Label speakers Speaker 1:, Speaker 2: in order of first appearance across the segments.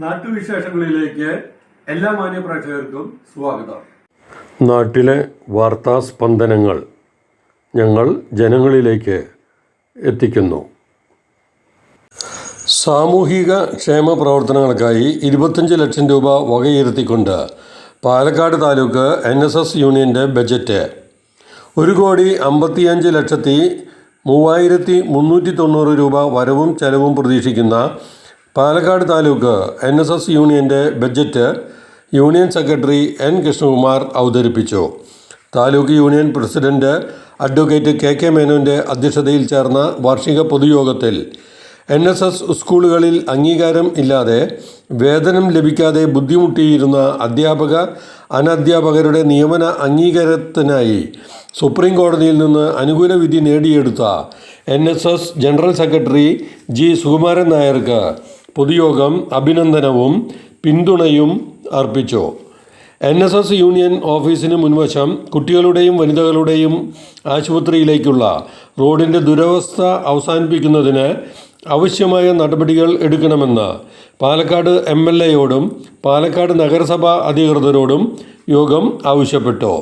Speaker 1: നാട്ടുവിശേഷങ്ങളിലേക്ക് എല്ലാ മാന്യ പ്രേക്ഷകർക്കും സ്വാഗതം.
Speaker 2: നാട്ടിലെ വാർത്താ സ്പന്ദനങ്ങൾ ഞങ്ങൾ ജനങ്ങളിലേക്ക് എത്തിക്കുന്നു. സാമൂഹിക ക്ഷേമ പ്രവർത്തനങ്ങൾക്കായി 25 ലക്ഷം രൂപ വകയിരുത്തിക്കൊണ്ട് പാലക്കാട് താലൂക്ക് NSS യൂണിയൻ്റെ ബജറ്റ് 1,55,3390 രൂപ വരവും ചെലവും പ്രതീക്ഷിക്കുന്ന പാലക്കാട് താലൂക്ക് NSS യൂണിയൻ്റെ budget union secretary N. Krishnakumar അവതരിപ്പിച്ചു. Taluk union president advocate KK മേനോൻ്റെ അധ്യക്ഷതയിൽ ചേർന്ന വാർഷിക പൊതുയോഗത്തിൽ NSS സ്കൂളുകളിൽ അംഗീകാരം ഇല്ലാതെ വേതനം ലഭിക്കാതെ ബുദ്ധിമുട്ടിയിരുന്ന അധ്യാപക അനധ്യാപകരുടെ നിയമന അംഗീകാരത്തിനായി സുപ്രീം കോടതിയിൽ നിന്ന് അനുകൂല വിധി നേടിയെടുത്ത NSS general secretary G. Sukumaran നായർക്ക് പൊതുയോഗം അഭിനന്ദനവും പിന്തുണയും അർപ്പിച്ചു. NSS യൂണിയൻ ഓഫീസിന് മുൻവശം കുട്ടികളുടെയും വനിതകളുടെയും ആശുപത്രിയിലേക്കുള്ള റോഡിൻ്റെ ദുരവസ്ഥ അവസാനിപ്പിക്കുന്നതിന് ആവശ്യമായ നടപടികൾ എടുക്കണമെന്ന് പാലക്കാട് MLAയോടും പാലക്കാട് നഗരസഭാ അധികൃതരോടും യോഗം ആവശ്യപ്പെട്ടു.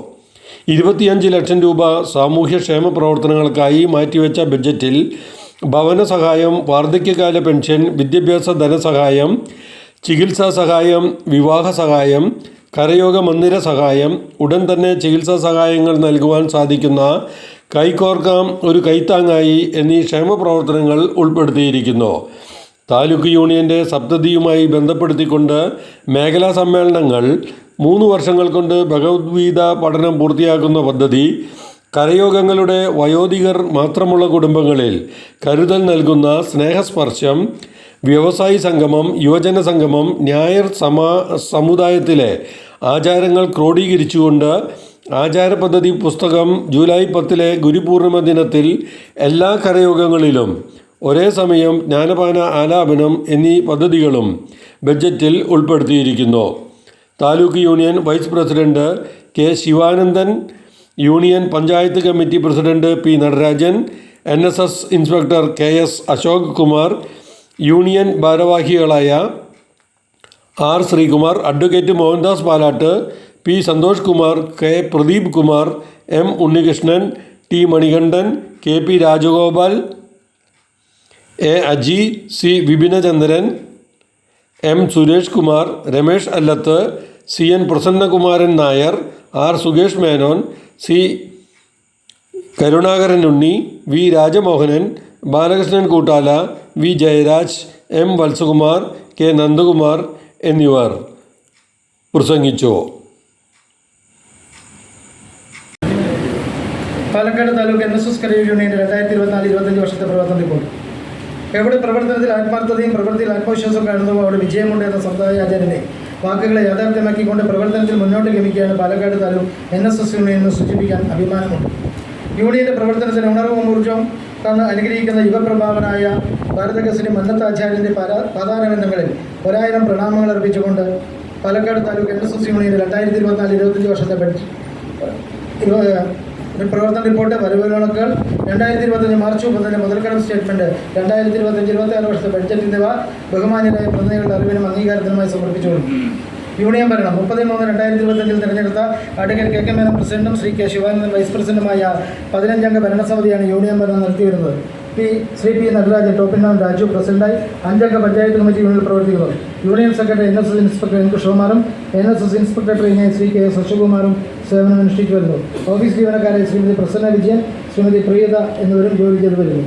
Speaker 2: 25 ലക്ഷം രൂപ സാമൂഹ്യക്ഷേമ പ്രവർത്തനങ്ങൾക്കായി മാറ്റിവെച്ച ബജറ്റിൽ ഭവന സഹായം, വാർദ്ധക്യകാല പെൻഷൻ, വിദ്യാഭ്യാസ ധനസഹായം, ചികിത്സാ സഹായം, വിവാഹ സഹായം, കരയോഗ മന്ദിര സഹായം, ഉടൻ തന്നെ ചികിത്സാ സഹായങ്ങൾ നൽകുവാൻ സാധിക്കുന്ന കൈകോർക്കാം ഒരു കൈത്താങ്ങായി എന്നീ ക്ഷേമ പ്രവർത്തനങ്ങൾ ഉൾപ്പെടുത്തിയിരിക്കുന്നു. താലൂക്ക് യൂണിയൻ്റെ സപ്തതിയുമായി ബന്ധപ്പെടുത്തിക്കൊണ്ട് മേഖലാ സമ്മേളനങ്ങൾ 3 വർഷങ്ങൾ കൊണ്ട് ഭഗവത്ഗീത പഠനം പൂർത്തിയാക്കുന്ന പദ്ധതി, കരയോഗങ്ങളുടെ വയോധികർ മാത്രമുള്ള കുടുംബങ്ങളിൽ കരുതൽ നൽകുന്ന സ്നേഹസ്പർശം, വ്യവസായി സംഗമം, യുവജന സംഗമം, നായർ സമുദായത്തിലെ ആചാരങ്ങൾ ക്രോഡീകരിച്ചുകൊണ്ട് ആചാര പദ്ധതി പുസ്തകം ജൂലൈ 10 ഗുരുപൂർണിമ ദിനത്തിൽ എല്ലാ കരയോഗങ്ങളിലും ഒരേ സമയം ജ്ഞാനപാന ആലാപനം എന്നീ പദ്ധതികളും ബജറ്റിൽ ഉൾപ്പെടുത്തിയിരിക്കുന്നു. Taluk union vice president K. Sivanandan, union panchayat committee president P. Natarajan, NSS inspector KS Ashok Kumar, union ഭാരവാഹികളായ R. Sreekumar, advocate Mohandas Palatt, P. Santhosh Kumar, K. Pradeep Kumar, M. Unnikrishnan, T. Manikandan, KP Rajagopal, A. Aji, C. Vipinachandran, M. Suresh Kumar, Ramesh Allath, CN Prasannakumaran Nair, R. Sukesh Menon, C. Karunakaran Unni, V. Rajamohanan, Balakrishnan Koottala, V. Jayaraj, M. Valsakumar, K. Nandakumar എന്നിവർ പ്രസംഗിച്ചു.
Speaker 3: പാലക്കാട് താലൂക്ക് NSS കരയോഗ യൂണിയൻ്റെ 2024-25 വർഷത്തെ പ്രവർത്തന റിപ്പോർട്ട്. എവിടെ പ്രവർത്തനത്തിൽ ആത്മാർത്ഥതയും പ്രവൃത്തിയിൽ ആത്മവിശ്വാസം കാണുന്നതോ അവിടെ വിജയമുണ്ട് എന്ന സമുദായ ആചാര്യനെ വാക്കുകളെ യാഥാർത്ഥ്യമാക്കിക്കൊണ്ട് പ്രവർത്തനത്തിൽ മുന്നോട്ട് ഗമിക്കുകയാണ് പാലക്കാട് താലൂക്ക് NSS യൂണിയൻ എന്ന് സൂചിപ്പിക്കാൻ അഭിമാനമുണ്ട്. യൂണിയൻ്റെ പ്രവർത്തനത്തിന് ഉണർവും ഊർജ്ജവും തന്ന് അനുഗ്രഹിക്കുന്ന യുവപ്രഭാവനായ ഭാരതകേസരി മന്നത്താചാര്യൻ്റെ പാതാരബന്ധങ്ങളിൽ 1000 പ്രണാമങ്ങൾ അർപ്പിച്ചുകൊണ്ട് പാലക്കാട് താലൂക്ക് NSS യൂണിയൻ്റെ 2024-25 വർഷത്തെ പ്രവർത്തന റിപ്പോർട്ട്, വരവ് കണക്കുകൾ, 2025 മാർച്ച് 30 മുതൽക്കടം സ്റ്റേറ്റ്മെൻറ്റ്, 2025-26 വർഷത്തെ ബഡ്ജറ്റ് എന്നിവ ബഹുമാന്യരായ പ്രതിനിധികളുടെ അറിവിനും അംഗീകാരത്തിനുമായി സമർപ്പിച്ചുകൊള്ളു. യൂണിയൻ ഭരണം 30-3-2025 തിരഞ്ഞെടുത്ത അഡ്വക്കേറ്റ് KK മേനോൻ പ്രസിഡന്റും ശ്രീ K. ശിവാനന്ദൻ വൈസ് പ്രസിഡന്റുമായ 15 അംഗ ഭരണസമിതിയാണ് യൂണിയൻ ഭരണം നടത്തിവരുന്നത്. ശ്രീ P. നടരാജൻ, ടോപ്പിൻ രാജു പ്രസിഡന്റായി, 5 അംഗ പഞ്ചായത്ത് കമ്മിറ്റി യൂണിയനിൽ പ്രവർത്തിക്കുന്നു. Union secretary NSS inspector N. കൃഷ്ണകുമാറും NSS ഇൻസ്പെക്ടർ ട്രെയിനിയായി ശ്രീ KS അശോകുമാറും സേവനമനുഷ്ഠിച്ചു വരുന്നു. ഓഫീസ് ജീവനക്കാരെ ശ്രീമതി പ്രസന്ന വിജയൻ, ശ്രീമതി പ്രിയത എന്നിവരും ജോലി ചെയ്തു വരുന്നു.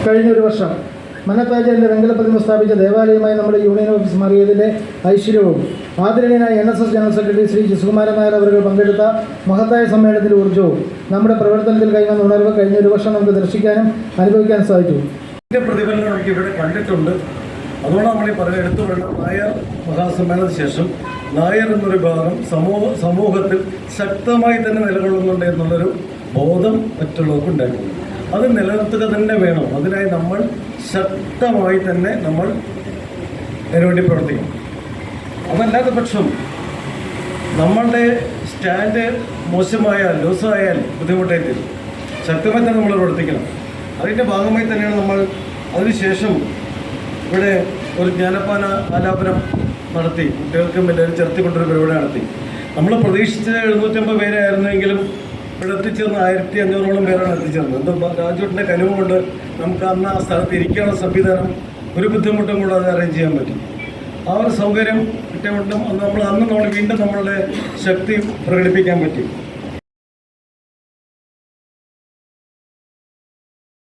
Speaker 3: കഴിഞ്ഞ ഒരു വർഷം മന്നത്താചാര്യൻ്റെ വെങ്കലപ്രതിമ സ്ഥാപിച്ച ദേവാലയമായി നമ്മുടെ യൂണിയൻ ഓഫീസ് മാറിയതിൻ്റെ ഐശ്വര്യവും ആദരണീയനായ NSS general secretary Shri Sukumaran Nair അവർ പങ്കെടുത്ത മഹത്തായ സമ്മേളനത്തിൽ ഊർജ്ജവും നമ്മുടെ പ്രവർത്തനത്തിൽ കൈവന്ന ഉണർവ് കഴിഞ്ഞ ഒരു വർഷം നമുക്ക് ദർശിക്കാനും അനുഭവിക്കാനും സാധിച്ചു.
Speaker 4: ഇതിൻ്റെ പ്രതിഫലനം നമുക്ക് ഇവിടെ കണ്ടിട്ടുണ്ട്. അതുകൊണ്ട് നമ്മൾ ഈ എടുത്തു വേണം, നായർ മഹാസമ്മേളനത്തിന് ശേഷം നായർ എന്നൊരു ഭാഗം സമൂഹത്തിൽ ശക്തമായി തന്നെ നിലകൊള്ളുന്നുണ്ട് എന്നുള്ളൊരു ബോധം മറ്റുള്ളവർക്ക് ഉണ്ടായിട്ടുണ്ട്. അത് നിലനിർത്തുക തന്നെ വേണം. അതിനായി നമ്മൾ ശക്തമായി തന്നെ നമ്മൾ അതിനുവേണ്ടി പ്രവർത്തിക്കണം. അതല്ലാത്ത പക്ഷം നമ്മളുടെ സ്റ്റാൻഡ് മോശമായാൽ, ലൂസായാൽ ബുദ്ധിമുട്ടായി തീരും. ശക്തമായി തന്നെ നമ്മൾ പ്രവർത്തിക്കണം. അതിൻ്റെ ഭാഗമായി തന്നെയാണ് നമ്മൾ അതിനുശേഷം ഇവിടെ ഒരു ജ്ഞാനപ്പാന ആലാപനം നടത്തി, കുട്ടികൾക്കും എല്ലാവരും ചേർത്തിക്കൊണ്ടൊരു പരിപാടി നടത്തി. നമ്മൾ പ്രതീക്ഷിച്ച 750 പേരായിരുന്നെങ്കിലും ഇവിടെ എത്തിച്ചേർന്ന് 1500ഓളം പേരാണ് എത്തിച്ചേർന്നത്. എന്തോ രാജുവിൻ്റെ കനിവ് കൊണ്ട് നമുക്ക് അന്ന് ആ സ്ഥലത്ത് ഇരിക്കാനുള്ള സംവിധാനം ഒരു ബുദ്ധിമുട്ടും കൂടാതെ അറേഞ്ച് ചെയ്യാൻ പറ്റും. ആ ഒരു സൗകര്യം കിട്ടിയതുകൊണ്ടും നമ്മൾ വീണ്ടും നമ്മളുടെ ശക്തി പ്രകടിപ്പിക്കാൻ പറ്റി.